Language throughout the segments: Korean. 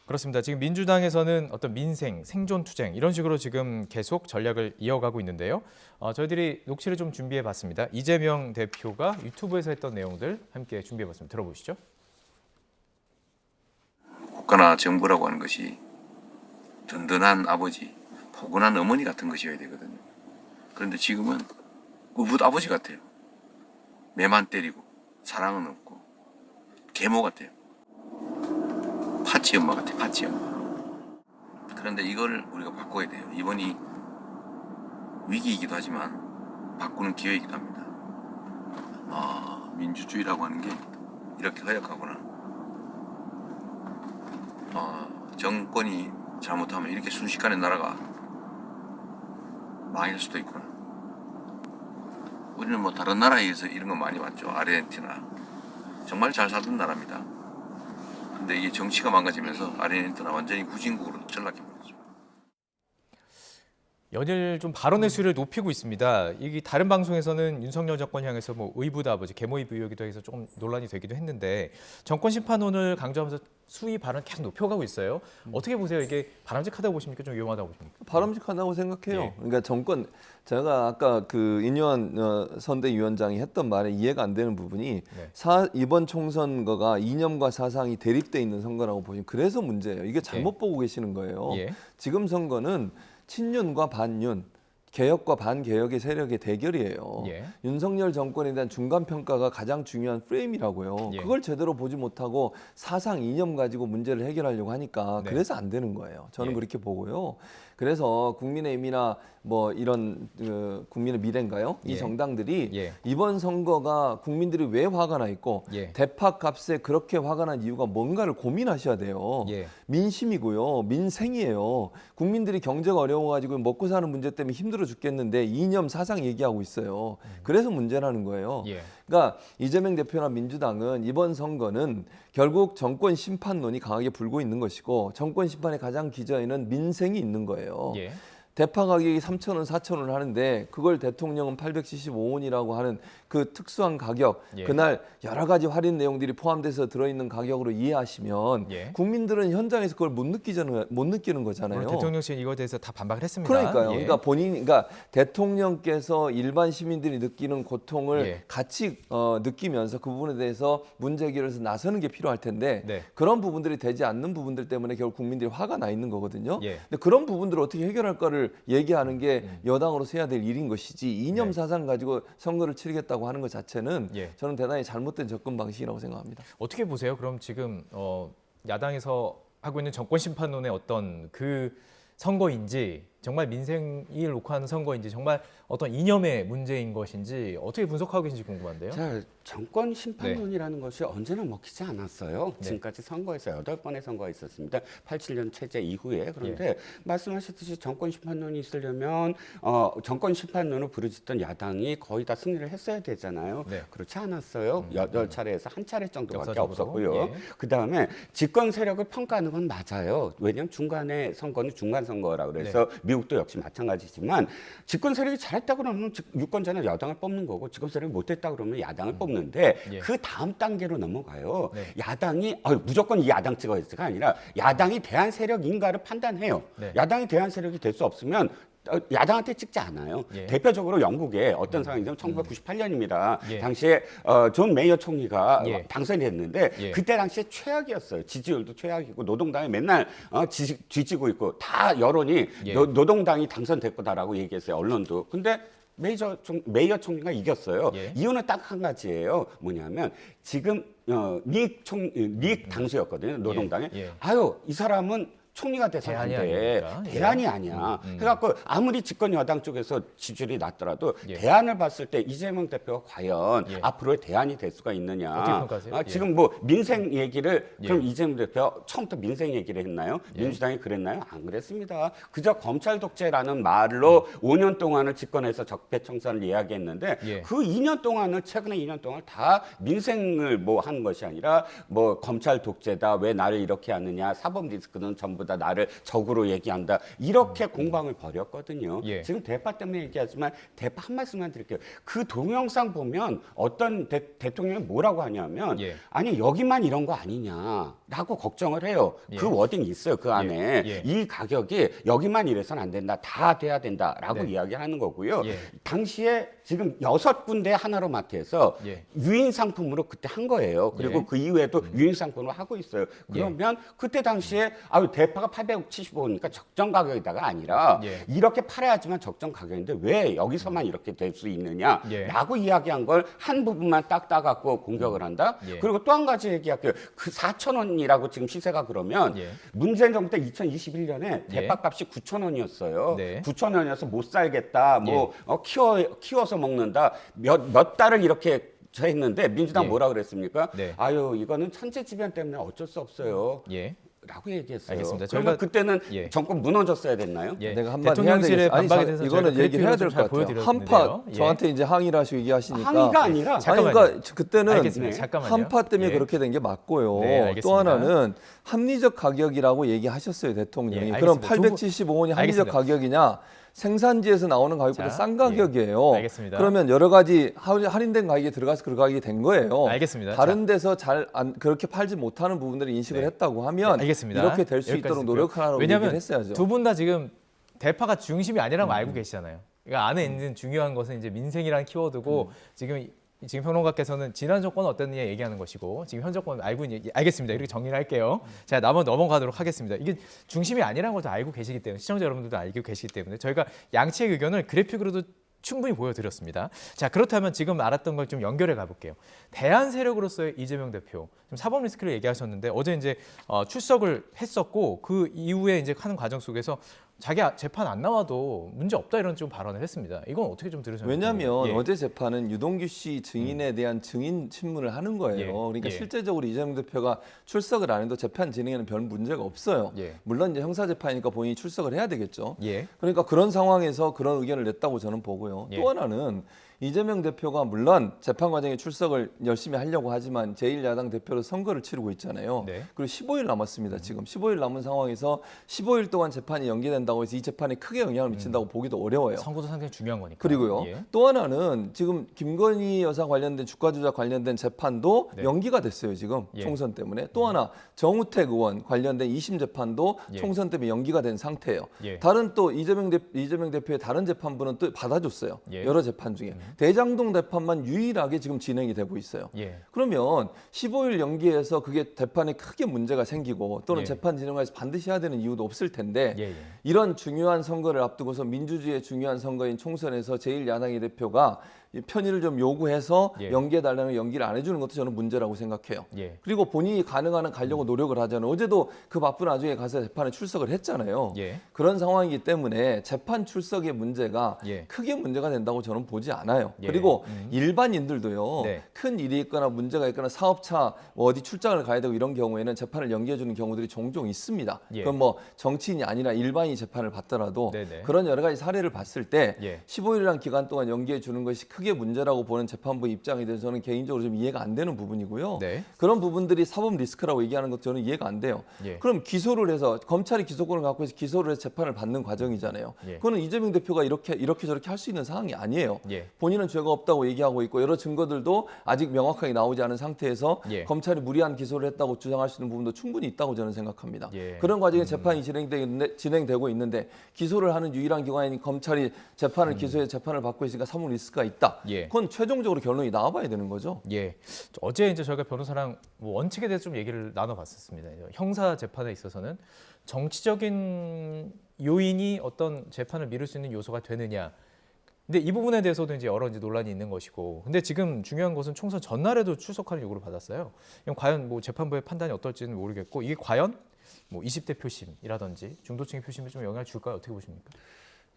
그렇습니다. 지금 민주당에서는 어떤 민생, 생존 투쟁 이런 식으로 지금 계속 전략을 이어가고 있는데요. 저희들이 녹취를 좀 준비해봤습니다. 이재명 대표가 유튜브에서 했던 내용들 함께 준비해봤습니다. 들어보시죠. 국가나 정부라고 하는 것이 든든한 아버지, 포근한 어머니 같은 것이어야 되거든요. 그런데 지금은 우붓 아버지 같아요. 매만 때리고 사랑은 없고 계모 같아요. 파치 엄마 같아요. 파치 엄마. 그런데 이걸 우리가 바꿔야 돼요. 이번이 위기이기도 하지만 바꾸는 기회이기도 합니다. 민주주의라고 하는 게 이렇게 허약하구나. 정권이 잘못하면 이렇게 순식간에 나라가 망할 수도 있구나. 우리는 뭐 다른 나라에서 이런 거 많이 봤죠. 아르헨티나. 정말 잘 살던 나라입니다. 근데 이게 정치가 망가지면서 아르헨티나 완전히 후진국으로 전락해버렸죠. 연일 좀 발언의 수위를 높이고 있습니다. 이게 다른 방송에서는 윤석열 정권 향해서 뭐 의붓 아버지, 계모의 의혹이기도 해서 조금 논란이 되기도 했는데 정권 심판론을 강조하면서 수위 발언 계속 높여가고 있어요. 어떻게 보세요? 이게 바람직하다고 보십니까? 좀 위험하다고 보십니까? 바람직하다고 생각해요. 예. 그러니까 정권 제가 아까 그 인유한 선대위원장이 했던 말에 이해가 안 되는 부분이 이번 총선거가 이념과 사상이 대립돼 있는 선거라고 보시면 그래서 문제예요. 이게 잘못 보고 계시는 거예요. 지금 선거는 친윤과 반윤, 개혁과 반개혁의 세력의 대결이에요. 윤석열 정권에 대한 중간평가가 가장 중요한 프레임이라고요. 그걸 제대로 보지 못하고 사상 이념 가지고 문제를 해결하려고 하니까 그래서 안 되는 거예요. 저는 그렇게 보고요. 그래서 국민의힘이나 뭐 이런 국민의 미래인가요? 이 정당들이 이번 선거가 국민들이 왜 화가 나 있고 대파 값에 그렇게 화가 난 이유가 뭔가를 고민하셔야 돼요. 민심이고요. 민생이에요. 국민들이 경제가 어려워가지고 먹고 사는 문제 때문에 힘들어 죽겠는데 이념 사상 얘기하고 있어요. 그래서 문제라는 거예요. 그러니까 이재명 대표나 민주당은 이번 선거는 결국 정권 심판론이 강하게 불고 있는 것이고 정권 심판의 가장 기저에는 민생이 있는 거예요. 대파 가격이 3,000원, 4,000원 하는데 그걸 대통령은 875원이라고 하는 그 특수한 가격, 그날 여러 가지 할인 내용들이 포함돼서 들어있는 가격으로 이해하시면 국민들은 현장에서 그걸 못 느끼는 거잖아요. 대통령실 이거에 대해서 다 반박을 했습니다. 그러니까요. 그러니까 대통령께서 일반 시민들이 느끼는 고통을 같이 느끼면서 그 부분에 대해서 문제 해결에서 나서는 게 필요할 텐데 그런 부분들이 되지 않는 부분들 때문에 결국 국민들이 화가 나 있는 거거든요. 근데 그런 부분들을 어떻게 해결할까를 얘기하는 게 여당으로서 해야 될 일인 것이지 이념 사상 가지고 선거를 치르겠다고 하는 것 자체는 저는 대단히 잘못된 접근 방식이라고 생각합니다. 어떻게 보세요? 그럼 지금 야당에서 하고 있는 정권 심판론의 어떤 그 선거인지 정말 민생을 놓고 하는 선거인지 정말 어떤 이념의 문제인 것인지 어떻게 분석하고 계신지 궁금한데요. 자, 정권 심판론이라는 것이 언제나 먹히지 않았어요. 지금까지 선거에서 8번의 선거가 있었습니다. 87년 체제 이후에. 그런데 말씀하셨듯이 정권 심판론이 있으려면 정권 심판론을 부르짖던 야당이 거의 다 승리를 했어야 되잖아요. 그렇지 않았어요. 8차례에서 한 차례 정도밖에 없었고요. 그다음에 집권 세력을 평가하는 건 맞아요. 왜냐하면 중간에 선거는 중간 선거라 그래서 미국도 역시 마찬가지지만 집권 세력이 잘했다 그러면 유권자는 여당을 뽑는 거고 집권 세력이 못했다 그러면 야당을 뽑는데 그 다음 단계로 넘어가요. 야당이 무조건 이 야당 찍어야지가 아니라 야당이 대한 세력인가를 판단해요. 야당이 대한 세력이 될 수 없으면 야당한테 찍지 않아요. 대표적으로 영국의 어떤 상황이냐면 1998년입니다. 당시에 존 메이어 총리가 당선이 됐는데 그때 당시에 최악이었어요. 지지율도 최악이고 노동당이 맨날 뒤지고 있고 다 여론이 노동당이 당선될 거다라고 얘기했어요. 언론도. 근데 메이어 총리가 이겼어요. 이유는 딱 한 가지예요. 뭐냐면 지금 닉 당수였거든요. 노동당에. 아유 이 사람은 총리가 돼서는 안 돼. 대안이 아니야. 그래갖고 아무리 집권 여당 쪽에서 지지율이 낮더라도 대안을 봤을 때 이재명 대표가 과연 앞으로의 대안이 될 수가 있느냐. 어떻게 평가하세요? 지금 뭐 민생 얘기를 그럼 이재명 대표가 처음부터 민생 얘기를 했나요? 민주당이 그랬나요? 안 그랬습니다. 그저 검찰 독재라는 말로 5년 동안을 집권해서 적폐청산을 이야기했는데 그 2년 동안을 최근에 2년 동안 다 민생을 뭐 한 것이 아니라 뭐 검찰 독재다. 왜 나를 이렇게 하느냐. 사법 리스크는 전부 다 나를 적으로 얘기한다. 이렇게 공방을 벌였거든요. 지금 대파 때문에 얘기하지만 대파 한 말씀만 드릴게요. 그 동영상 보면 어떤 대통령이 뭐라고 하냐면 아니 여기만 이런 거 아니냐. 라고 걱정을 해요. 예. 그 워딩이 있어요. 그 안에 예. 이 가격이 여기만 이래서는 안 된다. 다 돼야 된다라고 네. 이야기하는 거고요. 예. 당시에 지금 6군데 하나로마트에서 예. 유인 상품으로 그때 한 거예요. 그리고 예. 그 이후에도 유인 상품으로 하고 있어요. 그러면 그때 당시에 대파가 875니까 적정 가격이다가 아니라 예. 이렇게 팔아야지만 적정 가격인데 왜 여기서만 이렇게 될 수 있느냐라고 이야기한 걸 한 부분만 딱 따갖고 공격을 한다. 예. 그리고 또 한 가지 얘기할게요. 그 4,000원이라고 지금 시세가 그러면 예. 문재인 정부 때 2021년에 대파값이 9,000원이었어요. 네. 9,000원이어서 못 살겠다. 뭐 키워서 먹는다. 몇 달을 이렇게 했는데 민주당 예. 뭐라 그랬습니까? 네. 아유 이거는 천재지변 때문에 어쩔 수 없어요. 예. 라고 얘기했어요. 알겠습니다. 그러면 저희가- 그때는 예. 정권 무너졌어야 됐나요? 예. 내가 한마디 해야 대통령실의 되겠어요. 아니, 반박에 대해서 이거는 저희가 얘기를 해야 될 그래픽으로 것 좀 같아요. 잘 한파 보여드렸는데요. 예. 저한테 이제 항의를 하시고 얘기하시니까 항의가 아니라 아니 잠깐만요. 그러니까 그때는 알겠습니다. 잠깐만요. 한파 때문에 예. 그렇게 된 게 맞고요. 네, 알겠습니다. 또 하나는 합리적 가격이라고 얘기하셨어요, 대통령이. 예, 그럼 알겠습니다. 875원이 합리적 알겠습니다. 가격이냐? 생산지에서 나오는 가격보다 자, 싼 가격이에요. 예, 알겠습니다. 그러면 여러 가지 할인된 가격에 들어가서 그 가격이 된 거예요. 알겠습니다. 다른 데서 그렇게 팔지 못하는 부분들을 인식을 네. 했다고 하면 알겠습니다. 이렇게 될 수 여기까지 있도록 듣고요. 노력하라고 왜냐하면 얘기를 했어야죠. 두 분 다 지금 대파가 중심이 아니라는 걸 알고 계시잖아요. 그러니까 안에 있는 중요한 것은 이제 민생이라는 키워드고 지금 평론가께서는 지난 정권은 어땠느냐 얘기하는 것이고 지금 현 정권은 알고 있는 알겠습니다. 이렇게 정리를 할게요. 자, 넘어가도록 하겠습니다. 이게 중심이 아니라는 걸 다 알고 계시기 때문에 시청자 여러분들도 알고 계시기 때문에 저희가 양측의 의견을 그래픽으로도 충분히 보여드렸습니다. 자, 그렇다면 지금 알았던 걸 좀 연결해 가볼게요. 대안 세력으로서의 이재명 대표, 지금 사법 리스크를 얘기하셨는데 어제 이제 출석을 했었고 그 이후에 이제 하는 과정 속에서 자기 재판 안 나와도 문제 없다 이런 좀 발언을 했습니다. 이건 어떻게 좀 들으셨나요? 왜냐하면 예. 어제 재판은 유동규 씨 증인에 대한 증인 신문을 하는 거예요. 예. 그러니까 예. 실제적으로 이재명 대표가 출석을 안 해도 재판 진행에는 별 문제가 없어요. 예. 물론 이제 형사 재판이니까 본인이 출석을 해야 되겠죠. 예. 그러니까 그런 상황에서 그런 의견을 냈다고 저는 보고요. 예. 또 하나는 이재명 대표가 물론 재판 과정에 출석을 열심히 하려고 하지만 제1야당 대표로 선거를 치르고 있잖아요. 네. 그리고 15일 남았습니다. 지금 15일 남은 상황에서 15일 동안 재판이 연기된다고 해서 이 재판에 크게 영향을 미친다고 보기도 어려워요. 선거도 상당히 중요한 거니까. 그리고요. 예. 또 하나는 지금 김건희 여사 관련된 주가 조작 관련된 재판도 네. 연기가 됐어요. 지금 예. 총선 때문에. 또 하나 정우택 의원 관련된 2심 재판도 예. 총선 때문에 연기가 된 상태예요. 예. 다른 또 이재명 대표의 다른 재판부는 또 받아줬어요. 예. 여러 재판 중에. 대장동 재판만 유일하게 지금 진행이 되고 있어요. 예. 그러면 15일 연기해서 그게 재판에 크게 문제가 생기고 또는 예. 재판 진행에서 반드시 해야 되는 이유도 없을 텐데 예. 예. 이런 중요한 선거를 앞두고서 민주주의의 중요한 선거인 총선에서 제1야당의 대표가 이 편의를 좀 요구해서 예. 연기해달라는 연기를 안 해주는 것도 저는 문제라고 생각해요. 예. 그리고 본인이 가능한 한 가려고 노력을 하잖아요. 어제도 그 바쁜 와중에 가서 재판에 출석을 했잖아요. 예. 그런 상황이기 때문에 재판 출석의 문제가 예. 크게 문제가 된다고 저는 보지 않아요. 예. 그리고 일반인들도요. 네. 큰 일이 있거나 문제가 있거나 사업차 뭐 어디 출장을 가야 되고 이런 경우에는 재판을 연기해주는 경우들이 종종 있습니다. 예. 그건 뭐 정치인이 아니라 일반인이 재판을 받더라도 네네. 그런 여러 가지 사례를 봤을 때 예. 15일이라는 기간 동안 연기해 주는 것이 크게 문제라고 보는 재판부 입장에 대해서 저는 개인적으로 좀 이해가 안 되는 부분이고요. 네. 그런 부분들이 사법 리스크라고 얘기하는 것도 저는 이해가 안 돼요. 예. 그럼 기소를 해서 검찰이 기소권을 갖고 해서 기소를 해서 재판을 받는 과정이잖아요. 예. 그거는 이재명 대표가 이렇게 저렇게 할 수 있는 상황이 아니에요. 예. 본인은 죄가 없다고 얘기하고 있고 여러 증거들도 아직 명확하게 나오지 않은 상태에서 예. 검찰이 무리한 기소를 했다고 주장할 수 있는 부분도 충분히 있다고 저는 생각합니다. 예. 그런 과정에 재판이 진행되고 있는데 기소를 하는 유일한 기관인 검찰이 재판을 기소해 재판을 받고 있으니까 사법 리스크가 있다. 예. 그건 최종적으로 결론이 나와봐야 되는 거죠. 예. 어제 이제 저희가 변호사랑 뭐 원칙에 대해서 좀 얘기를 나눠봤었습니다. 형사 재판에 있어서는 정치적인 요인이 어떤 재판을 미룰 수 있는 요소가 되느냐. 근데 이 부분에 대해서도 이제 여러 이제 논란이 있는 것이고, 근데 지금 중요한 것은 총선 전날에도 출석하는 요구를 받았어요. 이건 과연 뭐 재판부의 판단이 어떨지는 모르겠고, 이게 과연 뭐 20대 표심이라든지 중도층의 표심에 좀 영향을 줄까요? 어떻게 보십니까?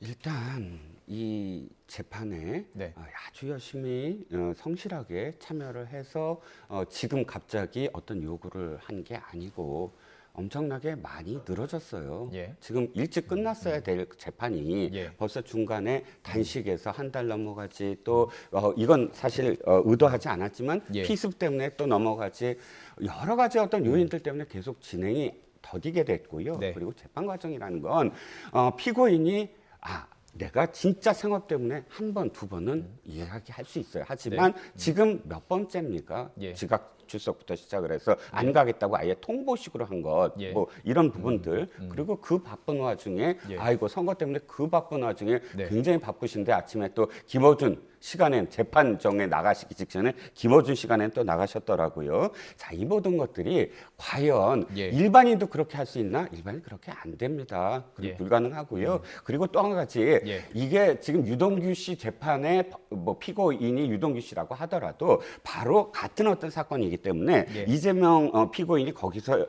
일단 이 재판에 네. 아주 열심히 성실하게 참여를 해서 지금 갑자기 어떤 요구를 한 게 아니고 엄청나게 많이 늘어졌어요. 예. 지금 일찍 끝났어야 될 재판이 예. 벌써 중간에 단식에서 한 달 넘어가지 또 이건 사실 의도하지 않았지만 예. 피습 때문에 또 넘어가지 여러 가지 어떤 요인들 때문에 계속 진행이 더디게 됐고요. 네. 그리고 재판 과정이라는 건 피고인이 내가 진짜 생업 때문에 한 번, 두 번은 이야기할 수 있어요. 하지만 지금 몇 번째입니까? 예. 지각 출석부터 시작을 해서 안 가겠다고 아예 통보식으로 한 것, 예. 뭐 이런 부분들 그리고 그 바쁜 와중에 예. 아이고 선거 때문에 그 바쁜 와중에 네. 굉장히 바쁘신데 아침에 또 김어준 시간엔 재판정에 나가시기 직전에 김어준 시간엔 또 나가셨더라고요. 자, 이 모든 것들이 과연 예. 일반인도 그렇게 할 수 있나? 일반인 그렇게 안 됩니다. 예. 불가능하고요. 그리고 또 한 가지 예. 이게 지금 유동규 씨 재판에 뭐 피고인이 유동규 씨라고 하더라도 바로 같은 어떤 사건이기 때문에 예. 이재명 피고인이 거기서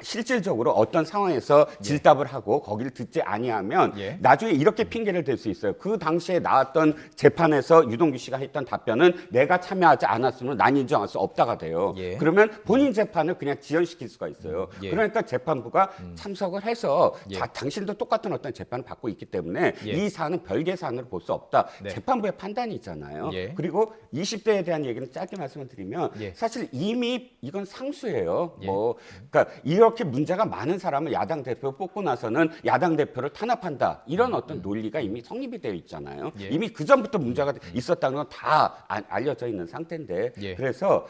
실질적으로 어떤 상황에서 질답을 하고 거기를 듣지 아니하면 예. 나중에 이렇게 핑계를 댈 수 있어요. 그 당시에 나왔던 재판에서 유동규 씨가 했던 답변은 내가 참여하지 않았으면 난 인정할 수 없다가 돼요. 예. 그러면 본인 재판을 그냥 지연시킬 수가 있어요. 예. 그러니까 재판부가 참석을 해서 예. 자, 당신도 똑같은 어떤 재판을 받고 있기 때문에 예. 이 사안은 별개 사안으로 볼 수 없다. 네. 재판부의 판단이 있잖아요. 예. 그리고 20대에 대한 얘기는 짧게 말씀을 드리면 예. 사실 이미 이건 상수예요. 예. 뭐 그러니까 이렇게 문제가 많은 사람을 야당 대표 뽑고 나서는 야당 대표를 탄압한다. 이런 어떤 논리가 이미 성립이 되어 있잖아요. 예. 이미 그 전부터 문제가 있었다는 건 다 알려져 있는 상태인데 예. 그래서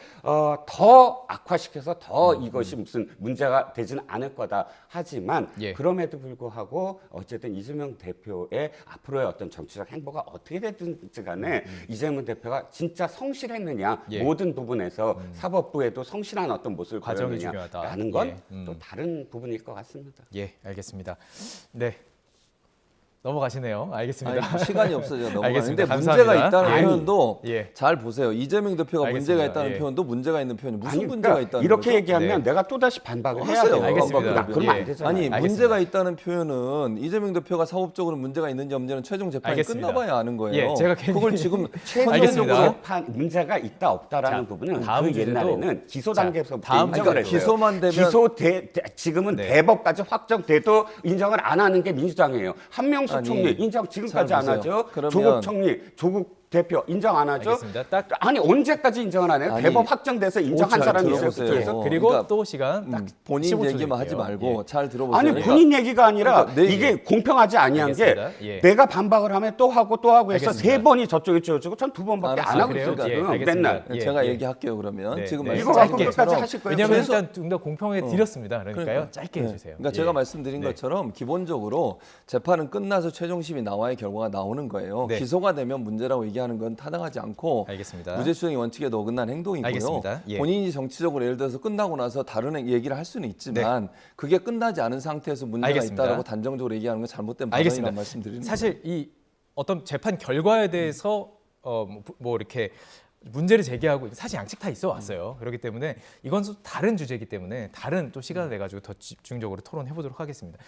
더 악화시켜서 더 이것이 무슨 문제가 되지는 않을 거다. 하지만 예. 그럼에도 불구하고 어쨌든 이재명 대표의 앞으로의 어떤 정치적 행보가 어떻게 됐든지 간에 이재명 대표가 진짜 성실했느냐 예. 모든 부분에서 사법부에도 성실한 어떤 모습을 과정이 보였느냐라는 중요하다. 건 예. 또 다른 부분일 것 같습니다. 예, 알겠습니다. 네. 넘어가시네요. 알겠습니다. 아니, 시간이 없어서 넘어가는데 알겠습니다. 문제가 감사합니다. 있다는 아니, 표현도 예. 잘 보세요. 이재명 대표가 알겠습니다. 문제가 있다는 예. 표현도 문제가 있는 표현이 무슨 아니, 문제가 그러니까 있다는 이렇게 거죠? 얘기하면 네. 내가 또다시 반박을 해야 하세요. 돼요. 알겠습니다. 그러면 예. 안 되잖아요. 아니 알겠습니다. 문제가 있다는 표현은 이재명 대표가 사법적으로 문제가 있는지 없는지는 최종 재판이 알겠습니다. 끝나봐야 아는 거예요. 예, 제가 괜히- 그걸 지금 최종적으로 알겠습니다. 재판 문제가 있다 없다라는 자, 부분은 다음 그 옛날에는 주제도 기소 자, 단계에서 다음 인정을 그러니까 했어요. 기소만 되면 지금은 네. 대법까지 확정돼도 인정을 안 하는 게 민주당이에요. 한명숙 아니, 총리 인정 지금까지 잘 안 보세요. 하죠. 그러면- 조국 총리, 조국 대표 인정 안 하죠. 알겠습니다. 딱 아니 언제까지 인정을 안 해요? 아니, 대법 확정돼서 인정한 잘 사람이 있어요. 들어보세요. 그쪽에서? 그리고 그러니까, 또 시간 딱 본인 15초 얘기만 하지 드릴게요. 말고 예. 잘 들어보세요. 아니 그러니까 본인 얘기가 아니라 그러니까 내 이게 공평하지 아니한 게 알겠습니다. 예. 내가 반박을 하면 또 하고 또 하고 해서 알겠습니다. 세 번이 저쪽에 치워주고 전 두 번밖에 알았어요. 안 하고 그래요? 있어요. 예, 지금 알겠습니다. 맨날. 예, 제가 예. 얘기할게요. 그러면 네, 지금 네. 이거 말씀하신 갖고 끝까지 것처럼 하실 거예요? 왜냐하면 그래서- 일단 좀 더 공평하게 드렸습니다. 그러니까요. 짧게 해주세요. 그러니까 예. 제가 말씀드린 네. 것처럼 기본적으로 재판은 끝나서 최종심이 나와야 결과가 나오는 거예요. 네. 기소가 되면 문제라고 얘기하는 건 타당하지 않고 알겠습니다. 무죄 추정의 원칙에도 어긋난 행동이고요. 알겠습니다. 예. 본인이 정치적으로 예를 들어서 끝나고 나서 다른 얘기를 할 수는 있지만 그게 끝나지 않은 상태에서 문제가 알겠습니다. 있다라고 단정적으로 얘기하는 건 잘못된 알겠습니다. 발언이라는 말씀드리는 사실 이 어떤 재판 결과에 대해서 뭐 이렇게 문제를 제기하고 사실 양측 다 있어 왔어요. 그렇기 때문에 이건 또 다른 주제이기 때문에 다른 또 시간을 내 가지고 더 집중적으로 토론해 보도록 하겠습니다.